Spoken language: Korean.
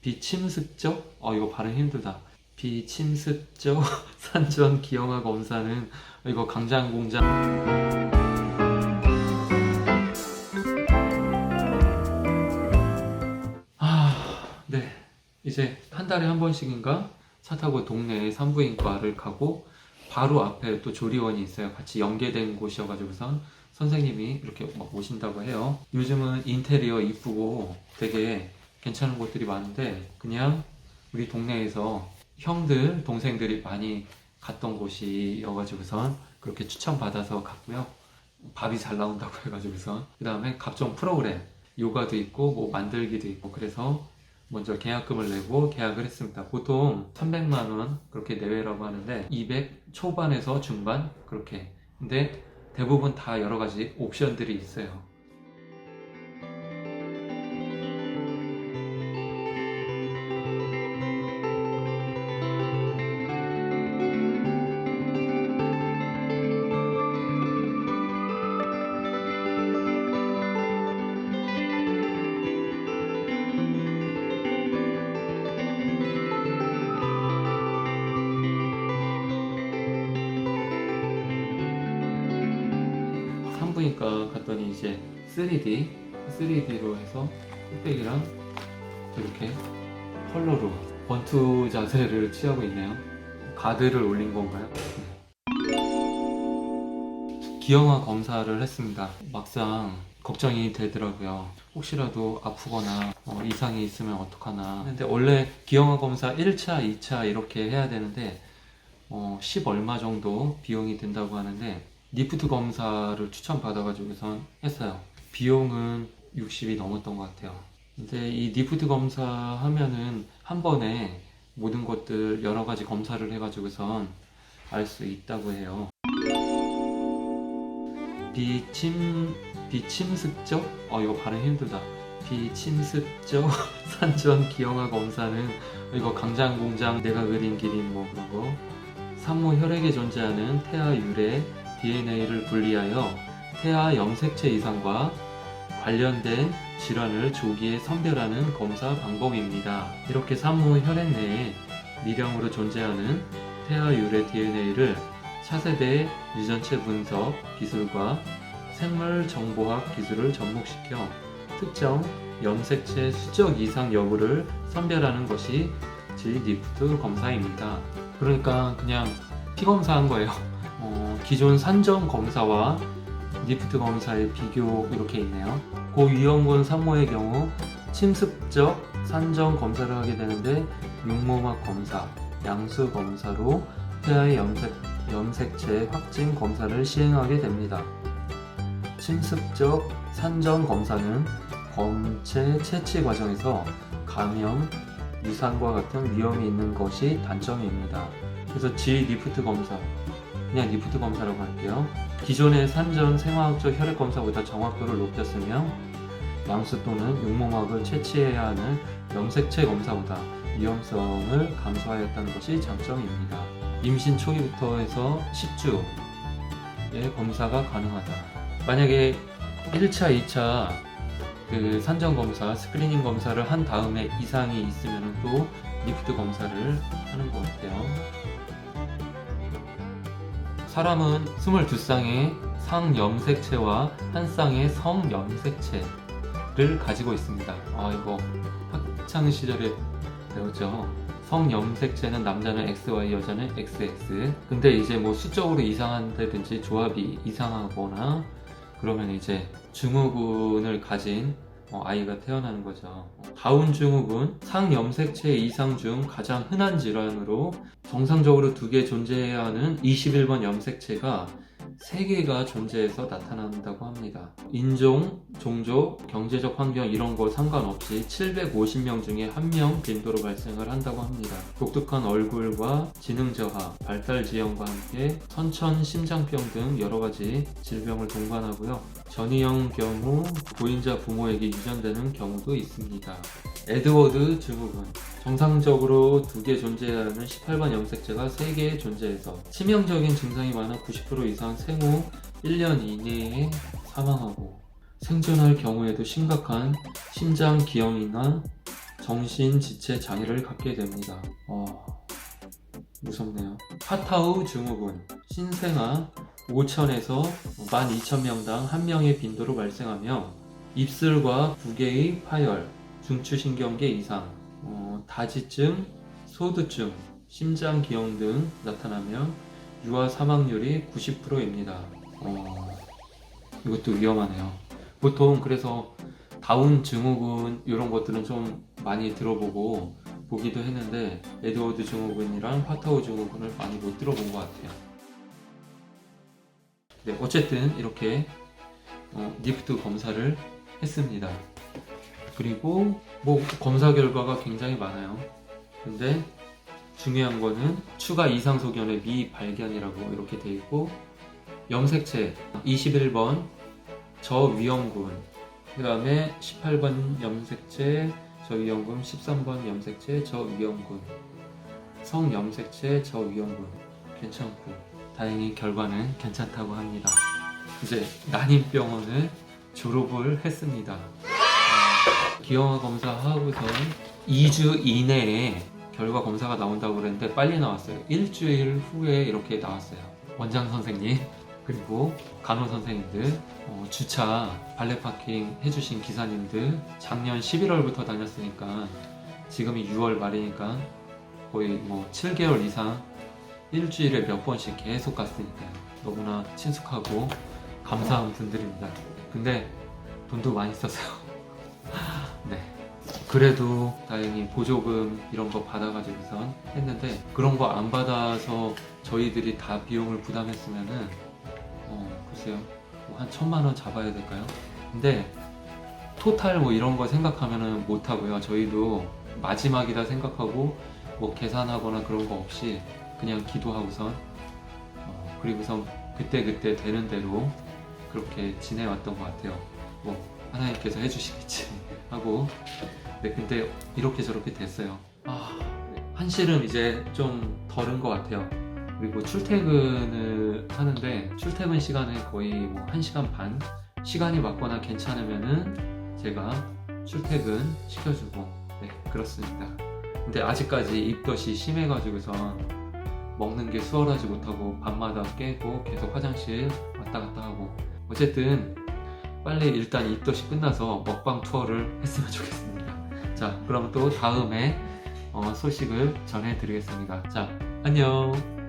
비침습적? 이거 발음 힘들다. 비침습적 산전 기형아 검사는 이거 강장공장. 네. 이제 한 달에 한 번씩인가 차 타고 동네에 산부인과를 가고 바로 앞에 또 조리원이 있어요. 같이 연계된 곳이어가지고선 선생님이 이렇게 막 오신다고 해요. 요즘은 인테리어 이쁘고 되게 괜찮은 곳들이 많은데 그냥 우리 동네에서 형들, 동생들이 많이 갔던 곳이어가지고선 그렇게 추천받아서 갔고요. 밥이 잘 나온다고 해가지고선 그 다음에 각종 프로그램 요가도 있고 뭐 만들기도 있고 그래서 먼저 계약금을 내고 계약을 했습니다. 보통 300만 원 그렇게 내외라고 하는데 200 초반에서 중반 그렇게. 근데 대부분 다 여러 가지 옵션들이 있어요. 산부인과 갔더니 이제 3D로 해서 흑백이랑 이렇게 컬러로 권투 자세를 취하고 있네요. 가드를 올린 건가요? 기형아 검사를 했습니다. 막상 걱정이 되더라고요. 혹시라도 아프거나 이상이 있으면 어떡하나. 근데 원래 기형아 검사 1차, 2차 이렇게 해야 되는데 10 얼마 정도 비용이 든다고 하는데 리프트 검사를 추천받아가지고선 했어요. 비용은 60이 넘었던 것 같아요. 근데 이 리프트 검사 하면은 한 번에 모든 것들 여러 가지 검사를 해가지고선 알 수 있다고 해요. 비침습적? 이거 발음 힘들다. 비침습적 산전 기형아 검사는 이거 강장공장 내가 그린 기린 뭐 그런 거. 산모 혈액에 존재하는 태아 유래 DNA를 분리하여 태아 염색체 이상과 관련된 질환을 조기에 선별하는 검사 방법입니다. 이렇게 산모 혈액 내에 미량으로 존재하는 태아 유래 DNA를 차세대 유전체 분석 기술과 생물정보학 기술을 접목시켜 특정 염색체 수적 이상 여부를 선별하는 것이 리프트 검사입니다. 그러니까 그냥 피 검사한 거예요. 기존 산전 검사와 리프트 검사의 비교 이렇게 있네요. 고위험군 산모의 경우 침습적 산전 검사를 하게 되는데 육모막 검사, 양수 검사로 태아의 염색체 확진 검사를 시행하게 됩니다. 침습적 산전 검사는 검체 채취 과정에서 감염, 유산과 같은 위험이 있는 것이 단점입니다. 그래서 리프트 검사, 그냥 리프트 검사라고 할게요. 기존의 산전 생화학적 혈액 검사보다 정확도를 높였으며 양수 또는 육모막을 채취해야 하는 염색체 검사보다 위험성을 감소하였다는 것이 장점입니다. 임신 초기부터 해서 10주의 검사가 가능하다. 만약에 1차, 2차 그 산전 검사, 스크리닝 검사를 한 다음에 이상이 있으면 또 리프트 검사를 하는 것 같아요. 사람은 22쌍의 상염색체와 한 쌍의 성염색체를 가지고 있습니다. 이거 학창 시절에 배웠죠. 성염색체는 남자는 XY, 여자는 XX. 근데 이제 뭐 수적으로 이상한다든지 조합이 이상하거나 그러면 이제 증후군을 가진 아이가 태어나는 거죠. 다운 증후군, 상염색체 이상 중 가장 흔한 질환으로 정상적으로 2개 존재해야 하는 21번 염색체가 3개가 존재해서 나타난다고 합니다. 인종, 종족, 경제적 환경 이런 거 상관없이 750명 중에 1명 빈도로 발생을 한다고 합니다. 독특한 얼굴과 지능 저하, 발달 지연과 함께 선천, 심장병 등 여러 가지 질병을 동반하고요. 전이형 경우 보인자 부모에게 유전되는 경우도 있습니다. 에드워드 증후군, 정상적으로 2개 존재해야 하는 18번 염색체가 3개 존재해서 치명적인 증상이 많아 90% 이상 생후 1년 이내에 사망하고 생존할 경우에도 심각한 심장 기형이나 정신지체 장애를 갖게 됩니다. 무섭네요. 파타우 증후군, 신생아 5,000에서 12,000명당 1명의 빈도로 발생하며 입술과 부개의 파열, 중추신경계 이상, 다지증, 소두증, 심장기형 등 나타나며 유아 사망률이 90%입니다. 이것도 위험하네요. 보통 그래서 다운 증후군 이런 것들은 좀 많이 들어보고 보기도 했는데 에드워드 증후군이랑 파타우 증후군을 많이 못 들어본 것 같아요. 네, 어쨌든 이렇게 니프트 검사를 했습니다. 그리고 뭐 검사 결과가 굉장히 많아요. 근데 중요한 거는 추가 이상 소견의 미발견이라고 이렇게 돼 있고, 염색체 21번 저위험군, 그 다음에 18번 염색체 저위험군, 13번 염색체 저위험군, 성염색체 저위험군 괜찮고, 다행히 결과는 괜찮다고 합니다. 이제 난임병원을 졸업을 했습니다. 기형아 검사 하고선 2주 이내에 결과 검사가 나온다고 그랬는데 빨리 나왔어요. 일주일 후에 이렇게 나왔어요. 원장 선생님 그리고 간호 선생님들, 주차 발레 파킹 해주신 기사님들, 작년 11월부터 다녔으니까 지금이 6월 말이니까 거의 뭐 7개월 이상 일주일에 몇 번씩 계속 갔으니까요. 너무나 친숙하고 감사한 분들입니다. 근데 돈도 많이 썼어요. 네. 그래도 다행히 보조금 이런 거 받아가지고선 했는데, 그런 거 안 받아서 저희들이 다 비용을 부담했으면은 글쎄요, 한 1,000만 원 잡아야 될까요? 근데 토탈 뭐 이런 거 생각하면은 못 하고요. 저희도 마지막이다 생각하고 뭐 계산하거나 그런 거 없이 그냥 기도하고선 그리고선 그때 되는 대로 그렇게 지내왔던 것 같아요. 뭐 하나님께서 해주시겠지 하고. 네, 근데 이렇게 저렇게 됐어요. 한시름 이제 좀 덜은 것 같아요. 그리고 출퇴근을 하는데 출퇴근 시간에 거의 뭐 1시간 반, 시간이 맞거나 괜찮으면은 제가 출퇴근 시켜주고, 네, 그렇습니다. 근데 아직까지 입덧이 심해가지고선 먹는 게 수월하지 못하고 밤마다 깨고 계속 화장실 왔다 갔다 하고, 어쨌든 빨리 일단 입덧이 끝나서 먹방 투어를 했으면 좋겠습니다. 자, 그럼 또 다음에 소식을 전해드리겠습니다. 자, 안녕.